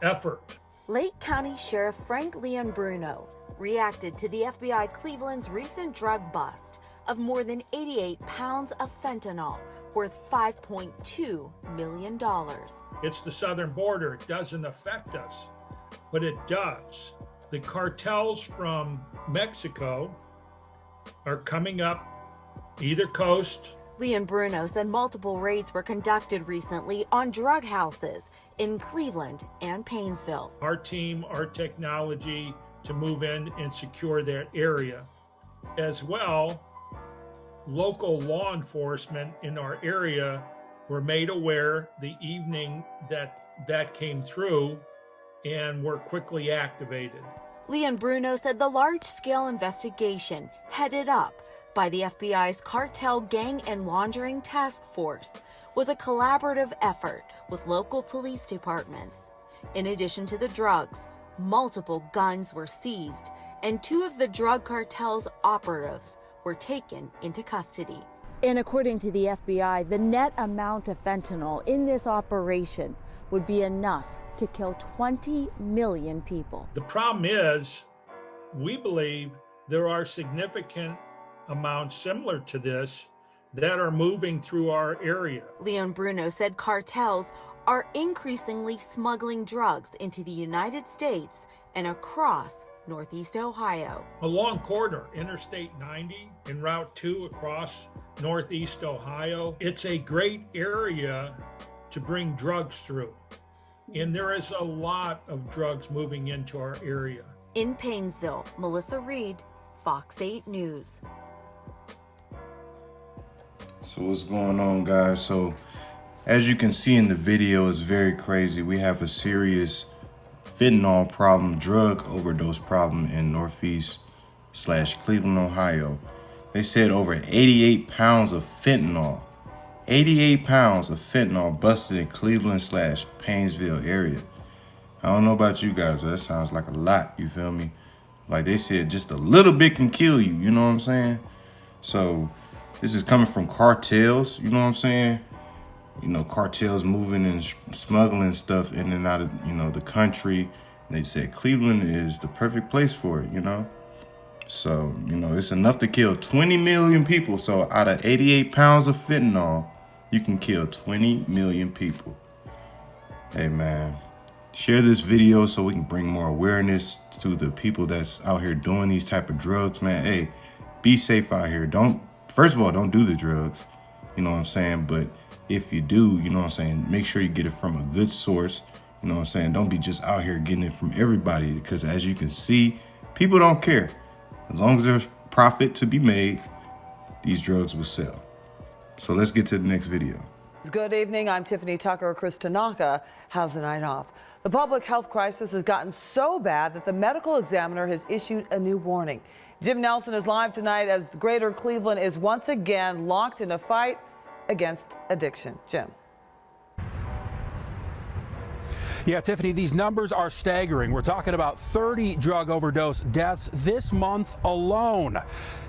effort. Lake County Sheriff Frank Leon-Bruno reacted to the FBI Cleveland's recent drug bust of more than 88 pounds of fentanyl worth $5.2 million. It's the southern border. It doesn't affect us, but it does. The cartels from Mexico are coming up either coast. Leon-Bruno said multiple raids were conducted recently on drug houses in Cleveland and Painesville. Our team, our technology to move in and secure that area. As well, local law enforcement in our area were made aware the evening that came through and were quickly activated. Leon-Bruno said the large-scale investigation headed up by the FBI's Cartel Gang and Laundering Task Force was a collaborative effort with local police departments. In addition to the drugs, multiple guns were seized, and 2 of the drug cartel's operatives were taken into custody. And according to the FBI, the net amount of fentanyl in this operation would be enough to kill 20 million people. The problem is, we believe there are significant amounts similar to this that are moving through our area. Leon-Bruno said cartels are increasingly smuggling drugs into the United States and across Northeast Ohio. A long corridor, Interstate 90 and Route 2 across Northeast Ohio. It's a great area to bring drugs through. And there is a lot of drugs moving into our area. In Painesville, Melissa Reed, Fox 8 News. So what's going on, guys? So as you can see in the video, it's very crazy. We have a serious fentanyl problem, drug overdose problem in Northeast/Cleveland, Ohio. They said over 88 pounds of fentanyl. 88 pounds of fentanyl busted in Cleveland/Painesville area. I don't know about you guys, but that sounds like a lot, you feel me? Like they said, just a little bit can kill you, you know what I'm saying? So this is coming from cartels, you know what I'm saying? You know, cartels moving and smuggling stuff in and out of, you know, the country. And they said Cleveland is the perfect place for it, you know? So, you know, it's enough to kill 20 million people. So out of 88 pounds of fentanyl, you can kill 20 million people. Hey, man, share this video so we can bring more awareness to the people that's out here doing these type of drugs, man. Hey, be safe out here. First of all, don't do the drugs, you know what I'm saying? But if you do, you know what I'm saying, make sure you get it from a good source. You know what I'm saying? Don't be just out here getting it from everybody, because as you can see, people don't care. As long as there's profit to be made, these drugs will sell. So let's get to the next video. Good evening. I'm Tiffany Tucker. Chris Tanaka has the night off. The public health crisis has gotten so bad that the medical examiner has issued a new warning. Jim Nelson is live tonight as Greater Cleveland is once again locked in a fight against addiction. Jim. Yeah, Tiffany, these numbers are staggering. We're talking about 30 drug overdose deaths this month alone.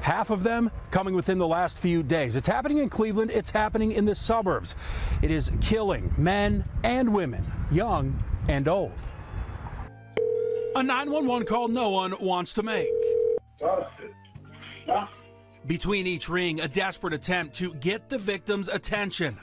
Half of them coming within the last few days. It's happening in Cleveland. It's happening in the suburbs. It is killing men and women, young and old. A 911 call no one wants to make. Between each ring, a desperate attempt to get the victim's attention.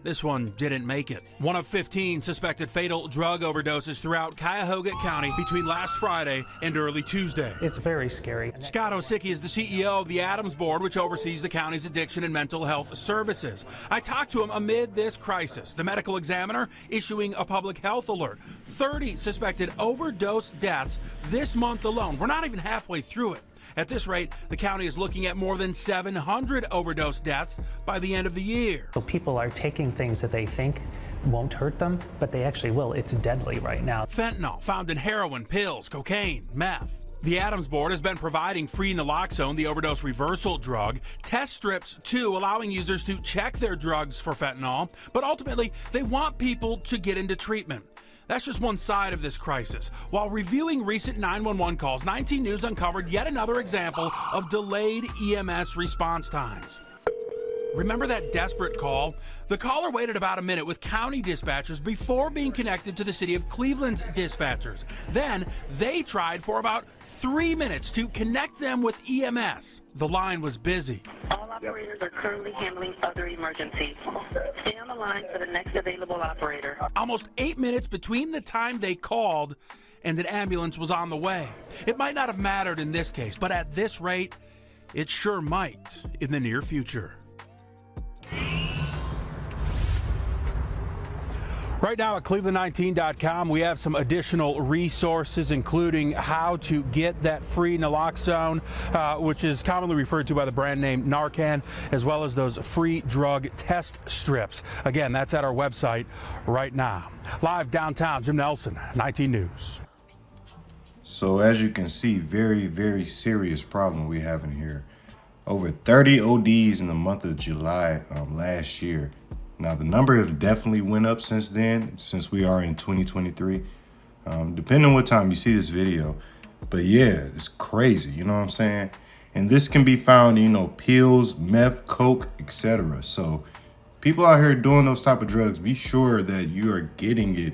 This one didn't make it. One of 15 suspected fatal drug overdoses throughout Cuyahoga County between last Friday and early Tuesday. It's very scary. Scott Osicki is the CEO of the Adams Board, which oversees the county's addiction and mental health services. I talked to him amid this crisis. The medical examiner issuing a public health alert. 30 suspected overdose deaths this month alone. We're not even halfway through it. At this rate, the county is looking at more than 700 overdose deaths by the end of the year. So people are taking things that they think won't hurt them, but they actually will. It's deadly right now. Fentanyl found in heroin, pills, cocaine, meth. The Adams Board has been providing free naloxone, the overdose reversal drug, test strips too, allowing users to check their drugs for fentanyl, but ultimately they want people to get into treatment. That's just one side of this crisis. While reviewing recent 911 calls, 19 News uncovered yet another example of delayed EMS response times. Remember that desperate call? The caller waited about a minute with county dispatchers before being connected to the city of Cleveland's dispatchers. Then they tried for about 3 minutes to connect them with EMS. The line was busy. All operators are currently handling other emergencies. Stay on the line for the next available operator. Almost 8 minutes between the time they called and an ambulance was on the way. It might not have mattered in this case, but at this rate, it sure might in the near future. Right now at Cleveland19.com, we have some additional resources, including how to get that free naloxone, which is commonly referred to by the brand name Narcan, as well as those free drug test strips. Again, that's at our website right now. Live downtown, Jim Nelson, 19 News. So as you can see, very, very serious problem we have in here. Over 30 ODs in the month of July last year. Now, the number has definitely went up since then, since we are in 2023, depending on what time you see this video. But yeah, it's crazy, you know what I'm saying? And this can be found in, pills, meth, coke, etc. So people out here doing those type of drugs, be sure that you are getting it,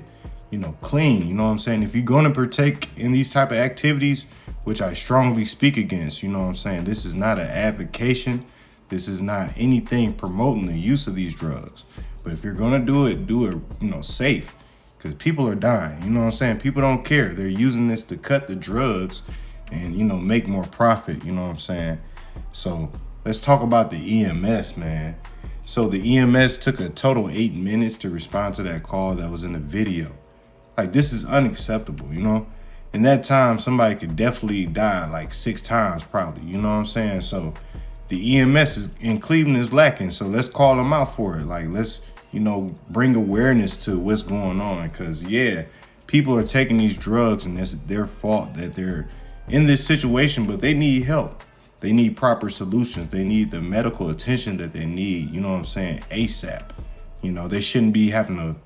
clean, you know what I'm saying? If you're going to partake in these type of activities, which I strongly speak against, you know what I'm saying? This is not an advocation. This is not anything promoting the use of these drugs. But if you're gonna do it, safe. Because people are dying, you know what I'm saying? People don't care. They're using this to cut the drugs and, make more profit, you know what I'm saying? So let's talk about the EMS, man. So the EMS took a total 8 minutes to respond to that call that was in the video. Like, this is unacceptable, In that time, somebody could definitely die like 6 times probably, you know what I'm saying? So the EMS in Cleveland is lacking, so let's call them out for it. Like, let's, bring awareness to what's going on. Because, yeah, people are taking these drugs, and it's their fault that they're in this situation, but they need help. They need proper solutions. They need the medical attention that they need, you know what I'm saying, ASAP. They shouldn't be having to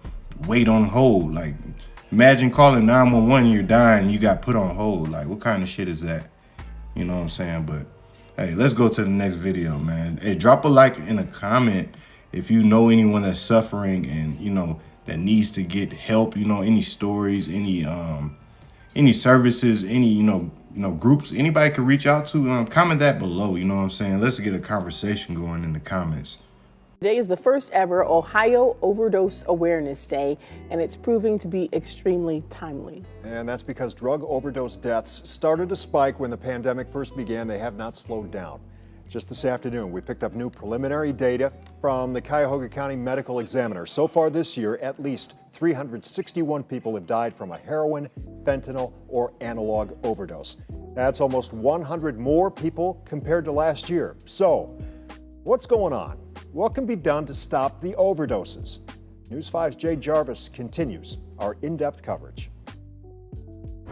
wait on hold. Like, imagine calling 911, you're dying, you got put on hold. Like, what kind of shit is that? You know what I'm saying? But hey, let's go to the next video, man. Hey, drop a like and a comment if you know anyone that's suffering and, that needs to get help, any stories, any services, any, groups, anybody could reach out to, comment that below, you know what I'm saying? Let's get a conversation going in the comments. Today is the first ever Ohio Overdose Awareness Day, and it's proving to be extremely timely. And that's because drug overdose deaths started to spike when the pandemic first began. They have not slowed down. Just this afternoon, we picked up new preliminary data from the Cuyahoga County Medical Examiner. So far this year, at least 361 people have died from a heroin, fentanyl, or analog overdose. That's almost 100 more people compared to last year. So, what's going on? What can be done to stop the overdoses? News 5's Jay Jarvis continues our in-depth coverage.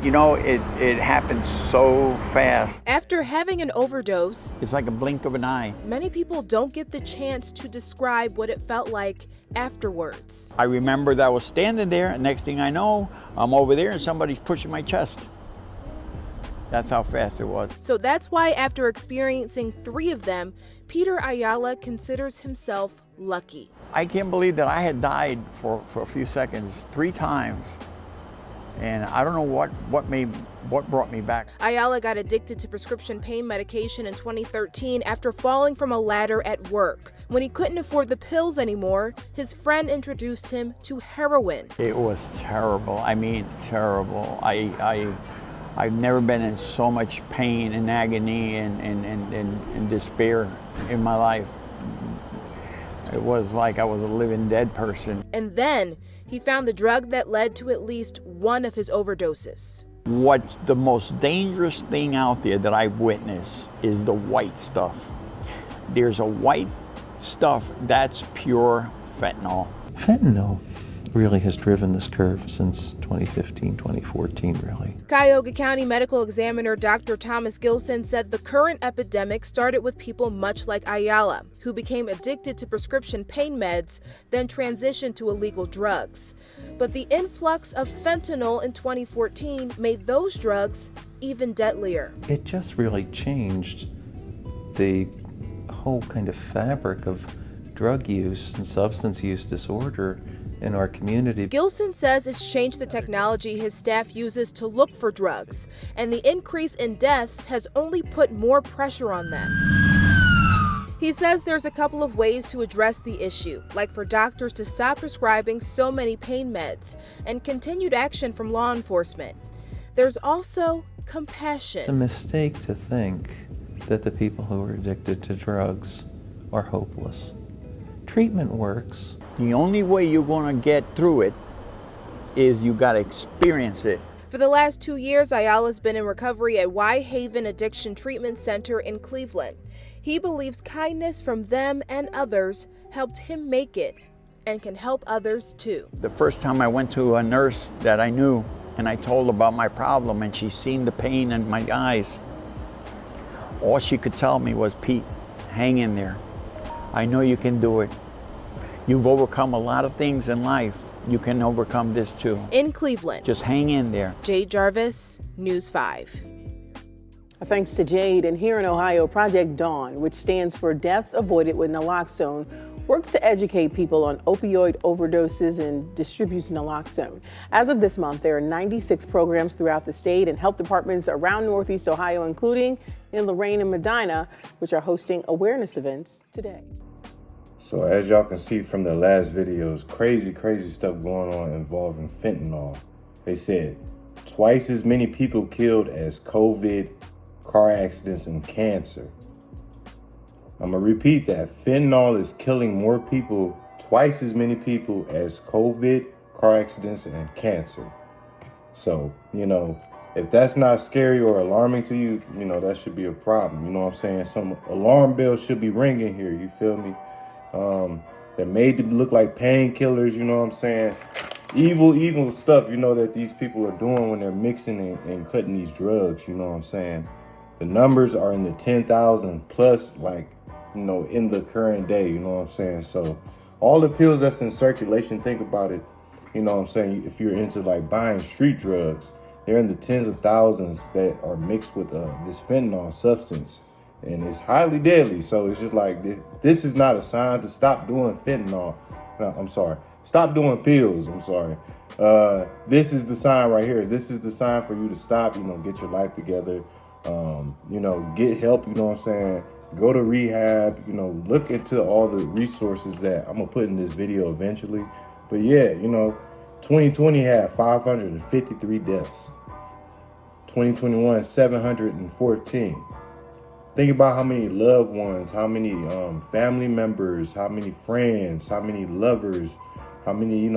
It happens so fast. After having an overdose, It's like a blink of an eye. many people don't get the chance to describe what it felt like afterwards. I remember that I was standing there, and next thing I know, I'm over there and somebody's pushing my chest. That's how fast it was. So that's why after experiencing 3 of them, Peter Ayala considers himself lucky. I can't believe that I had died for a few seconds 3 times. And I don't know what brought me back. Ayala got addicted to prescription pain medication in 2013 after falling from a ladder at work. When he couldn't afford the pills anymore, his friend introduced him to heroin. It was terrible. I mean, terrible. I've never been in so much pain and agony and despair in my life. It was like I was a living dead person. And then he found the drug that led to at least one of his overdoses. What's the most dangerous thing out there that I've witnessed is the white stuff. There's a white stuff that's pure fentanyl. Fentanyl really has driven this curve since 2015, 2014, really. Cuyahoga County Medical Examiner Dr. Thomas Gilson said the current epidemic started with people much like Ayala, who became addicted to prescription pain meds, then transitioned to illegal drugs. But the influx of fentanyl in 2014 made those drugs even deadlier. It just really changed the whole kind of fabric of drug use and substance use disorder in our community. Gilson says it's changed the technology his staff uses to look for drugs, and the increase in deaths has only put more pressure on them. He says there's a couple of ways to address the issue, like for doctors to stop prescribing so many pain meds, and continued action from law enforcement. There's also compassion. It's a mistake to think that the people who are addicted to drugs are hopeless. Treatment works. The only way you're going to get through it is you got to experience it. For the last 2 years, Ayala's been in recovery at Y Haven Addiction Treatment Center in Cleveland. He believes kindness from them and others helped him make it and can help others too. The first time I went to a nurse that I knew and I told her about my problem and she seen the pain in my eyes, all she could tell me was, "Pete, hang in there. I know you can do it. You've overcome a lot of things in life. You can overcome this too." In Cleveland, just hang in there. Jade Jarvis, News 5. Thanks to Jade. And here in Ohio, Project Dawn, which stands for Deaths Avoided with Naloxone, works to educate people on opioid overdoses and distributes naloxone. As of this month, there are 96 programs throughout the state and health departments around Northeast Ohio, including in Lorain and Medina, which are hosting awareness events today. So as y'all can see from the last videos, crazy stuff going on involving fentanyl. They said twice as many people killed as COVID, car accidents, and cancer. I'm gonna repeat that. Fentanyl is killing more people, twice as many people as COVID, car accidents, and cancer. So, if that's not scary or alarming to you, that should be a problem. You know what I'm saying? Some alarm bells should be ringing here, you feel me? They're made to look like painkillers, you know what I'm saying? Evil stuff, that these people are doing when they're mixing and cutting these drugs, you know what I'm saying? The numbers are in the 10,000 plus, in the current day, you know what I'm saying? So all the pills that's in circulation, think about it, you know what I'm saying? If you're into buying street drugs, they're in the tens of thousands that are mixed with this fentanyl substance, and it's highly deadly. So it's just this is not a sign to stop doing fentanyl. No, I'm sorry. Stop doing pills. I'm sorry. This is the sign right here. This is the sign for you to stop, get your life together, get help, you know what I'm saying? Go to rehab, look into all the resources that I'm gonna put in this video eventually. But yeah, 2020 had 553 deaths. 2021, 714. Think about how many loved ones, how many family members, how many friends, how many lovers, how many,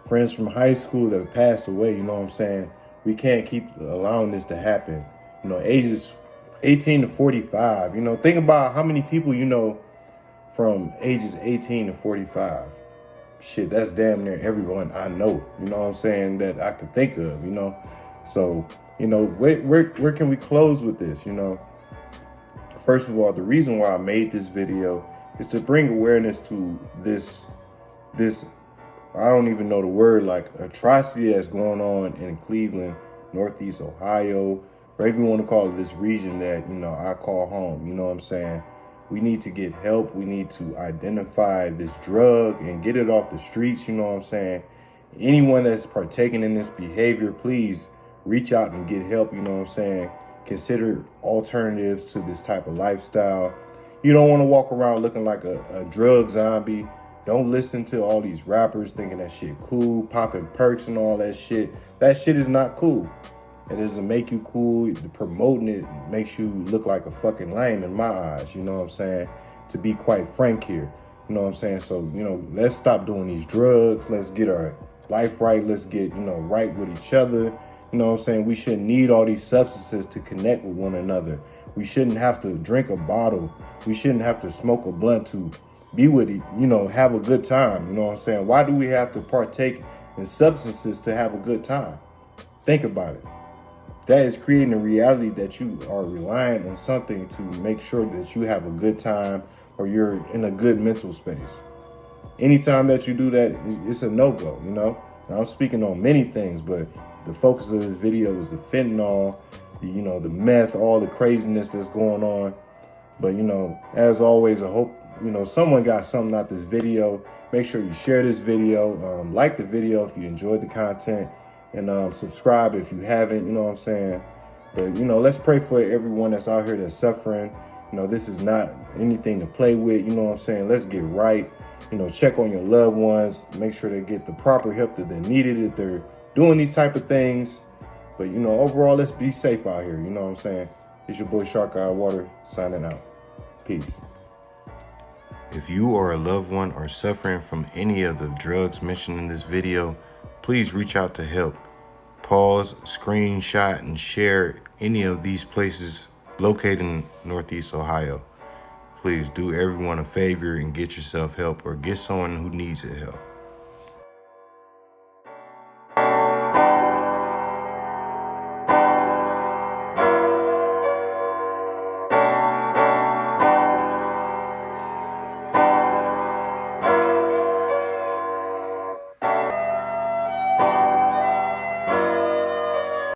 friends from high school that have passed away, you know what I'm saying? We can't keep allowing this to happen. Ages 18 to 45, think about how many people from ages 18 to 45. Shit, that's damn near everyone I know, you know what I'm saying, that I could think of, So, where can we close with this, First of all, the reason why I made this video is to bring awareness to this, I don't even know the word, atrocity that's going on in Cleveland, Northeast Ohio, whatever you want to call it, this region that, I call home, you know what I'm saying? We need to get help. We need to identify this drug and get it off the streets, you know what I'm saying? Anyone that's partaking in this behavior, please reach out and get help, you know what I'm saying? Consider alternatives to this type of lifestyle. You don't want to walk around looking like a drug zombie. Don't listen to all these rappers thinking that shit cool, popping perks and all that shit. That shit is not cool. It doesn't make you cool. Promoting it makes you look like a fucking lame in my eyes, you know what I'm saying? To be quite frank here, you know what I'm saying? So, let's stop doing these drugs. Let's get our life right. Let's get, right with each other. You know what I'm saying? We shouldn't need all these substances to connect with one another. We shouldn't have to drink a bottle. We shouldn't have to smoke a blunt to be with it, have a good time. You know what I'm saying? Why do we have to partake in substances to have a good time? Think about it. That is creating a reality that you are relying on something to make sure that you have a good time or you're in a good mental space. Anytime that you do that, it's a no-go, Now, I'm speaking on many things, but the focus of this video is the fentanyl, the meth, all the craziness that's going on. But, as always, I hope you know, someone got something out this video, make sure you share this video, like the video if you enjoyed the content, and subscribe if you haven't, you know what I'm saying? But, you know, let's pray for everyone that's out here that's suffering. You know, this is not anything to play with, you know what I'm saying? Let's get right. You know, check on your loved ones, make sure they get the proper help that they needed if they're doing these type of things. But, you know, overall, let's be safe out here, you know what I'm saying? It's your boy Shark Eye Water signing out. Peace. If you or a loved one are suffering from any of the drugs mentioned in this video, please reach out to help. Pause, screenshot, and share any of these places located in Northeast Ohio. Please do everyone a favor and get yourself help or get someone who needs it help.